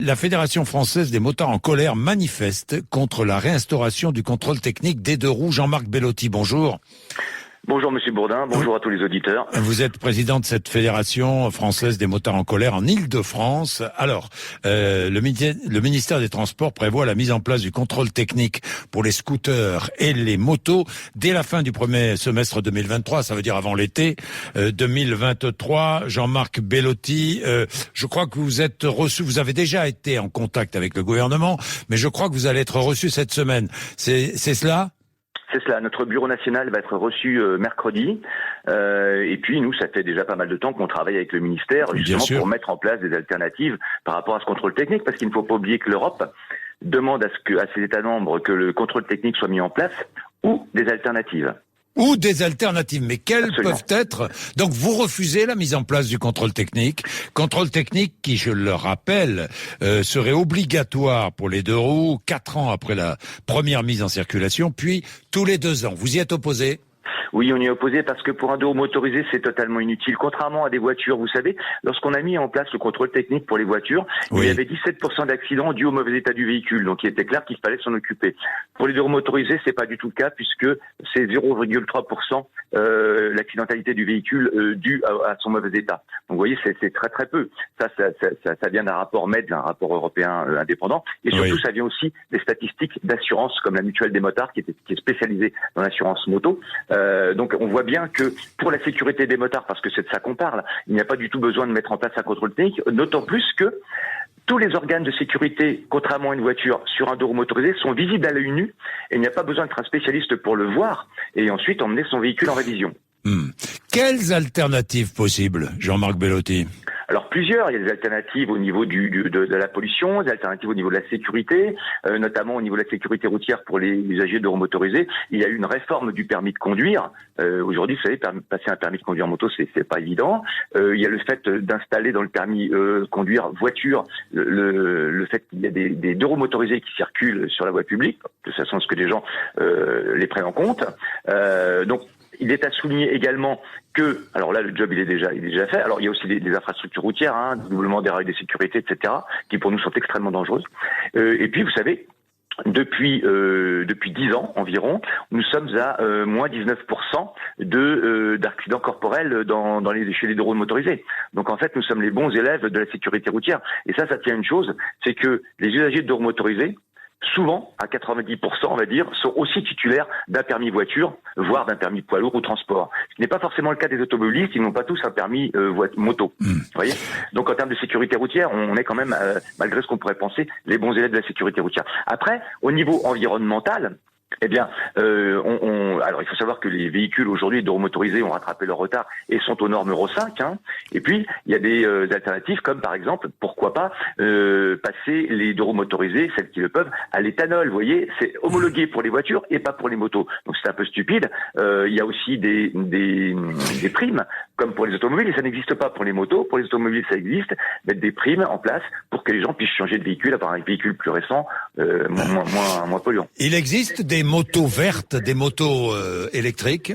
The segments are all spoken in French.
La Fédération française des motards en colère manifeste contre la réinstauration du contrôle technique des deux roues. Jean-Marc Bellotti, bonjour. Bonjour Monsieur Bourdin, bonjour à tous les auditeurs. Vous êtes président de cette Fédération française des motards en colère en Île-de-France. Alors, le ministère des Transports prévoit la mise en place du contrôle technique pour les scooters et les motos dès la fin du premier semestre 2023, ça veut dire avant l'été 2023. Jean-Marc Bellotti, je crois que vous êtes reçu, vous avez déjà été en contact avec le gouvernement, mais je crois que vous allez être reçu cette semaine. C'est cela ? C'est cela, notre bureau national va être reçu mercredi. Et puis nous, ça fait déjà pas mal de temps qu'on travaille avec le ministère justement pour mettre en place des alternatives par rapport à ce contrôle technique, parce qu'il ne faut pas oublier que l'Europe demande à ses États membres que le contrôle technique soit mis en place ou des alternatives. Ou des alternatives, mais quelles Absolument. peuvent être? Donc vous refusez la mise en place du contrôle technique qui, je le rappelle, serait obligatoire pour les deux roues 4 ans après la première mise en circulation, puis tous les 2 ans. Vous y êtes opposé? Oui, on y est opposé parce que pour un deux roues motorisé, c'est totalement inutile. Contrairement à des voitures, vous savez, lorsqu'on a mis en place le contrôle technique pour les voitures, il y avait 17% d'accidents dus au mauvais état du véhicule. Donc il était clair qu'il fallait s'en occuper. Pour les deux roues motorisés, c'est pas du tout le cas puisque c'est 0,3% l'accidentalité du véhicule due à son mauvais état. Donc vous voyez, c'est très très peu. Ça vient d'un rapport MED, un rapport européen indépendant. Et surtout, ça vient aussi des statistiques d'assurance comme la Mutuelle des motards qui est spécialisée dans l'assurance moto. Donc on voit bien que pour la sécurité des motards, parce que c'est de ça qu'on parle, il n'y a pas du tout besoin de mettre en place un contrôle technique, d'autant plus que tous les organes de sécurité, contrairement à une voiture sur un deux roues motorisé, sont visibles à l'œil nu et il n'y a pas besoin d'être un spécialiste pour le voir et ensuite emmener son véhicule en révision. Quelles alternatives possibles, Jean-Marc Bellotti? Alors plusieurs, il y a des alternatives au niveau de la pollution, des alternatives au niveau de la sécurité, notamment au niveau de la sécurité routière pour les usagers de roues motorisées. Il y a eu une réforme du permis de conduire. Aujourd'hui, vous savez, passer un permis de conduire moto, c'est pas évident. Il y a le fait d'installer dans le permis conduire voiture le fait qu'il y a des deux roues motorisées qui circulent sur la voie publique, de façon à ce que les gens les prennent en compte. Donc il est à souligner également que, alors là, le job il est déjà fait. Alors il y a aussi des infrastructures routières, doublement des rails de sécurité, etc., qui pour nous sont extrêmement dangereuses. Et puis vous savez, depuis 10 ans environ, nous sommes à moins 19% d'accidents corporels chez les deux roues motorisés. Donc en fait, nous sommes les bons élèves de la sécurité routière. Et ça tient à une chose, c'est que les usagers de deux roues motorisés, souvent, à 90%, on va dire, sont aussi titulaires d'un permis voiture, voire d'un permis poids lourd ou transport. Ce n'est pas forcément le cas des automobilistes, ils n'ont pas tous un permis moto. Vous voyez ? Donc en termes de sécurité routière, on est quand même, malgré ce qu'on pourrait penser, les bons élèves de la sécurité routière. Après, au niveau environnemental, eh bien, alors il faut savoir que les véhicules aujourd'hui de roues motorisées ont rattrapé leur retard et sont aux normes Euro 5. Et puis il y a des alternatives comme par exemple, pourquoi pas passer les deux roues motorisées, celles qui le peuvent, à l'éthanol. Vous voyez, c'est homologué pour les voitures et pas pour les motos. Donc c'est un peu stupide. Il y a aussi des primes comme pour les automobiles et ça n'existe pas pour les motos. Pour les automobiles, ça existe. Mettre des primes en place pour que les gens puissent changer de véhicule, avoir un véhicule plus récent, moins polluant. Il existe des motos vertes, des motos électriques?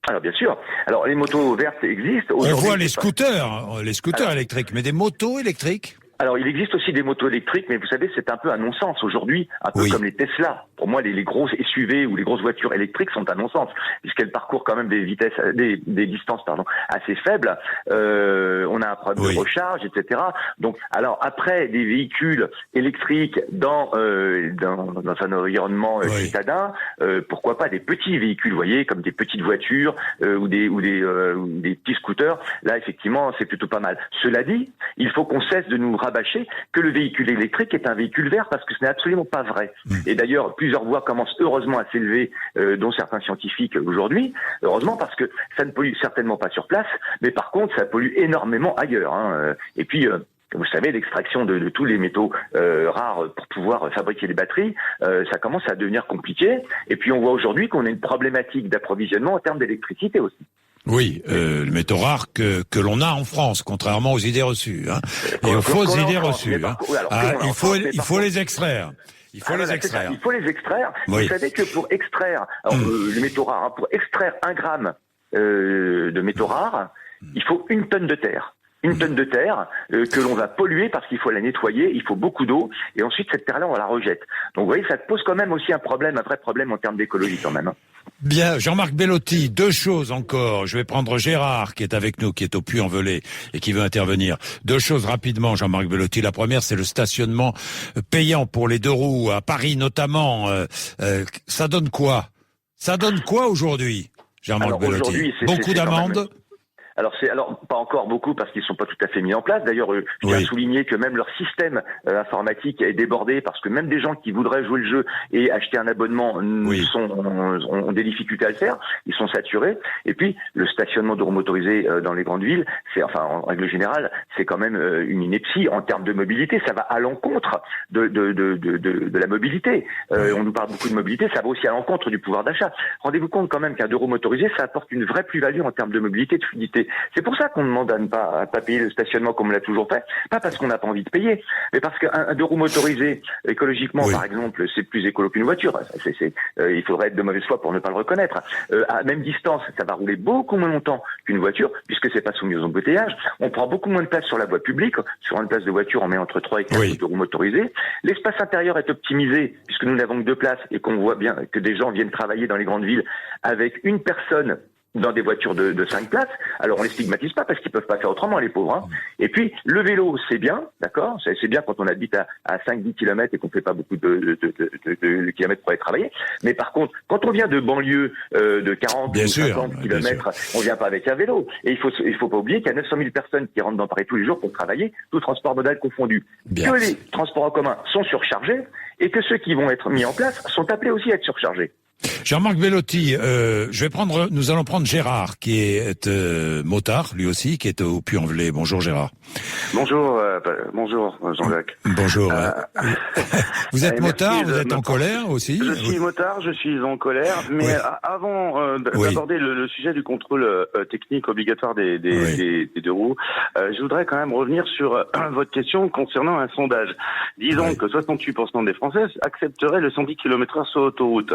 Alors bien sûr. Alors les motos vertes existent. On voit les scooters électriques, mais des motos électriques? Alors, il existe aussi des motos électriques, mais vous savez, c'est un peu un non-sens aujourd'hui, un peu comme les Tesla. Pour moi, les grosses SUV ou les grosses voitures électriques sont un non-sens, puisqu'elles parcourent quand même des vitesses, des distances, assez faibles. On a un problème de recharge, etc. Donc, alors après, des véhicules électriques dans un environnement citadin, pourquoi pas des petits véhicules, vous voyez, comme des petites voitures ou des petits scooters. Là, effectivement, c'est plutôt pas mal. Cela dit, il faut qu'on cesse de nous rabâcher que le véhicule électrique est un véhicule vert parce que ce n'est absolument pas vrai. Et d'ailleurs, plusieurs voix commencent heureusement à s'élever, dont certains scientifiques aujourd'hui, heureusement parce que ça ne pollue certainement pas sur place, mais par contre, ça pollue énormément ailleurs. Et puis, vous savez, l'extraction de tous les métaux rares pour pouvoir fabriquer les batteries, ça commence à devenir compliqué. Et puis, on voit aujourd'hui qu'on a une problématique d'approvisionnement en termes d'électricité aussi. Oui, le métaux rare que l'on a en France, contrairement aux idées reçues, et aux fausses idées reçues. Il faut les extraire. Il faut les extraire. Il faut les extraire. Oui. Vous savez que pour extraire les métaux rares, pour extraire 1 gramme de métaux rares, il faut 1 tonne de terre. une tonne de terre que l'on va polluer parce qu'il faut la nettoyer, il faut beaucoup d'eau, et ensuite cette terre-là on la rejette. Donc vous voyez, ça pose quand même aussi un vrai problème en termes d'écologie quand même. Bien, Jean-Marc Bellotti, 2 choses encore. Je vais prendre Gérard qui est avec nous, qui est au Puy-en-Velay et qui veut intervenir. 2 choses rapidement, Jean-Marc Bellotti. La première, c'est le stationnement payant pour les 2 roues à Paris notamment. Ça donne quoi aujourd'hui, Jean-Marc Bellotti? Beaucoup d'amendes? Alors pas encore beaucoup parce qu'ils sont pas tout à fait mis en place. D'ailleurs, je tiens à souligner que même leur système informatique est débordé parce que même des gens qui voudraient jouer le jeu et acheter un abonnement ont des difficultés à le faire. Ils sont saturés. Et puis le stationnement de roues motorisées dans les grandes villes, en règle générale, c'est quand même une ineptie en termes de mobilité. Ça va à l'encontre de la mobilité. On nous parle beaucoup de mobilité, ça va aussi à l'encontre du pouvoir d'achat. Rendez-vous compte quand même qu'un 2 roues motorisé, ça apporte une vraie plus-value en termes de mobilité, de fluidité. C'est pour ça qu'on demande à ne pas payer le stationnement comme on l'a toujours fait, pas parce qu'on n'a pas envie de payer, mais parce qu'un 2 roues motorisé, écologiquement par exemple, c'est plus écolo qu'une voiture. Il faudrait être de mauvaise foi pour ne pas le reconnaître. À même distance, ça va rouler beaucoup moins longtemps qu'une voiture, puisque c'est pas soumis aux embouteillages. On prend beaucoup moins de place sur la voie publique. Sur une place de voiture, on met entre 3 et 4 2 roues motorisés. L'espace intérieur est optimisé, puisque nous n'avons que 2 places et qu'on voit bien que des gens viennent travailler dans les grandes villes avec une personne dans des voitures de 5 places. Alors on les stigmatise pas parce qu'ils peuvent pas faire autrement, les pauvres. Hein. Et puis le vélo, c'est bien, d'accord. C'est bien quand on habite à 5-10 kilomètres et qu'on fait pas beaucoup de kilomètres pour aller travailler. Mais par contre, quand on vient de banlieue de 40 ou 50 kilomètres, on vient pas avec un vélo. Et il faut pas oublier qu'il y a 900 000 personnes qui rentrent dans Paris tous les jours pour travailler, tout transport modal confondu. Que les transports en commun sont surchargés et que ceux qui vont être mis en place sont appelés aussi à être surchargés. Jean-Marc Bellotti, nous allons prendre Gérard, qui est motard, lui aussi, qui est au Puy-en-Velay. Bonjour Gérard. Bonjour Jean-Jacques. Bonjour. Vous êtes motard, vous êtes en colère aussi? Je suis motard, je suis en colère, mais avant d'aborder le sujet du contrôle technique obligatoire des 2 roues, je voudrais quand même revenir sur votre question concernant un sondage. Disons que 68% des Français accepteraient le 110 km/h sur autoroute.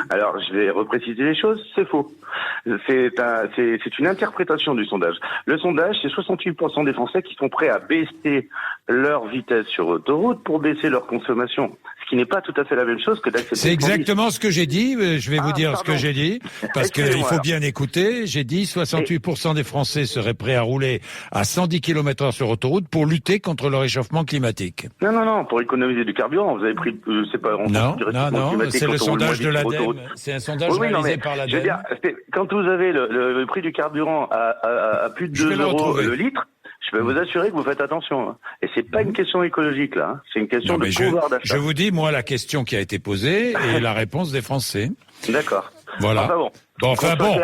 Alors, je vais repréciser les choses, c'est faux. C'est une interprétation du sondage. Le sondage, c'est 68% des Français qui sont prêts à baisser leur vitesse sur autoroute pour baisser leur consommation. Ce qui n'est pas tout à fait la même chose que d'accepter... C'est exactement ce que j'ai dit. Je vais vous dire ce que j'ai dit, parce qu'il faut bien écouter. J'ai dit 68% des Français seraient prêts à rouler à 110 km/h sur autoroute pour lutter contre le réchauffement climatique. Non, pour économiser du carburant. Vous avez pris, c'est pas... Non, c'est le sondage de l'ADEME. C'est un sondage réalisé par l'ADEME. Je veux dire, quand vous avez le prix du carburant à plus de 2 euros le litre, je peux vous assurer que vous faites attention. Hein. Et c'est pas une question écologique, là. Hein. C'est une question de pouvoir d'achat. Je vous dis, moi, la question qui a été posée et la réponse des Français. D'accord. Voilà. Enfin bon.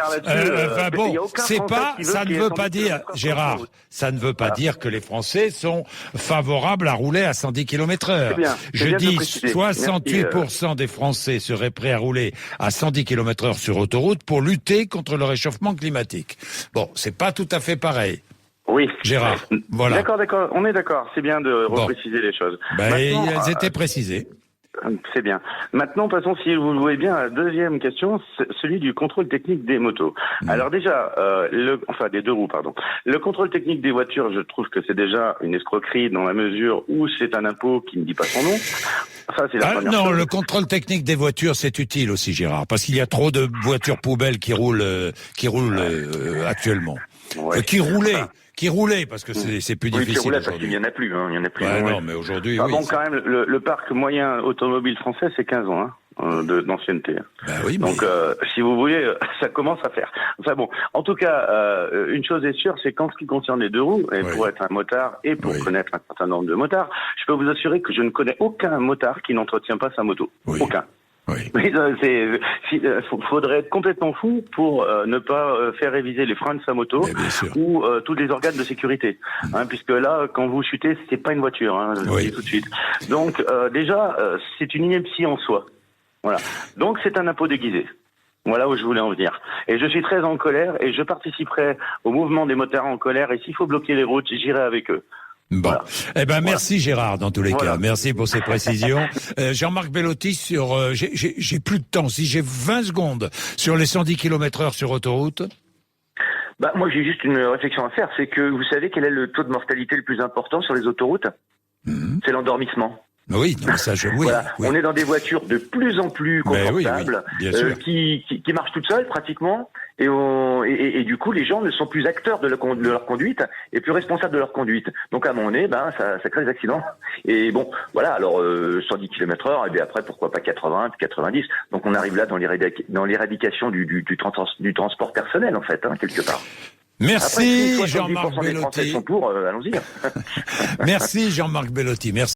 C'est pas, ça ne veut pas dire, Gérard, ça ne veut pas dire que les Français sont favorables à rouler à 110 km/h. Je dis 68% des Français seraient prêts à rouler à 110 km/h sur autoroute pour lutter contre le réchauffement climatique. Bon, c'est pas tout à fait pareil. Oui. Gérard, voilà. D'accord, on est d'accord. C'est bien de repréciser les choses. Elles étaient précisées. C'est bien. Maintenant, passons, si vous le voulez bien, à la deuxième question, celui du contrôle technique des motos. Alors déjà, des 2 roues, pardon. Le contrôle technique des voitures, je trouve que c'est déjà une escroquerie dans la mesure où c'est un impôt qui ne dit pas son nom. Ça, c'est la première chose. Le contrôle technique des voitures, c'est utile aussi, Gérard, parce qu'il y a trop de voitures poubelles qui roulent actuellement. Qui roulait, parce que c'est plus difficile qui roulait aujourd'hui. Parce qu'il n'y en a plus, hein. Il y en a plus. Non, mais aujourd'hui, Bon, quand même, le parc moyen automobile français, c'est 15 ans, d'ancienneté. Donc, si vous voulez, ça commence à faire. Enfin bon, en tout cas, une chose est sûre, c'est qu'en ce qui concerne les 2 roues, et pour être un motard et pour connaître un certain nombre de motards, je peux vous assurer que je ne connais aucun motard qui n'entretient pas sa moto. Aucun. Oui. Faudrait être complètement fou pour ne pas faire réviser les freins de sa moto ou tous les organes de sécurité, puisque là, quand vous chutez, c'est pas une voiture, je vous le dis tout de suite. Donc déjà, c'est une ineptie en soi. Voilà. Donc c'est un impôt déguisé. Voilà où je voulais en venir. Et je suis très en colère et je participerai au mouvement des motards en colère. Et s'il faut bloquer les routes, j'irai avec eux. Bon, merci Gérard dans tous les cas. Merci pour ces précisions. Jean-Marc Bellotti j'ai plus de temps. Si j'ai 20 secondes sur les 110 km/h sur autoroute. Bah, moi, j'ai juste une réflexion à faire, c'est que vous savez quel est le taux de mortalité le plus important sur les autoroutes? C'est l'endormissement. Oui, non, ça oui. Voilà. Oui. On est dans des voitures de plus en plus confortables, qui marchent toutes seules pratiquement, et du coup les gens ne sont plus acteurs de leur conduite et plus responsables de leur conduite. Donc à un moment donné, ça crée des accidents. Et bon, voilà. Alors 110 km/h, et bien après pourquoi pas 80, 90. Donc on arrive là dans l'éradication du transport personnel en fait, quelque part. Merci après, si Jean-Marc Bellotti. Français sont pour, allons-y. Merci Jean-Marc Bellotti. Merci.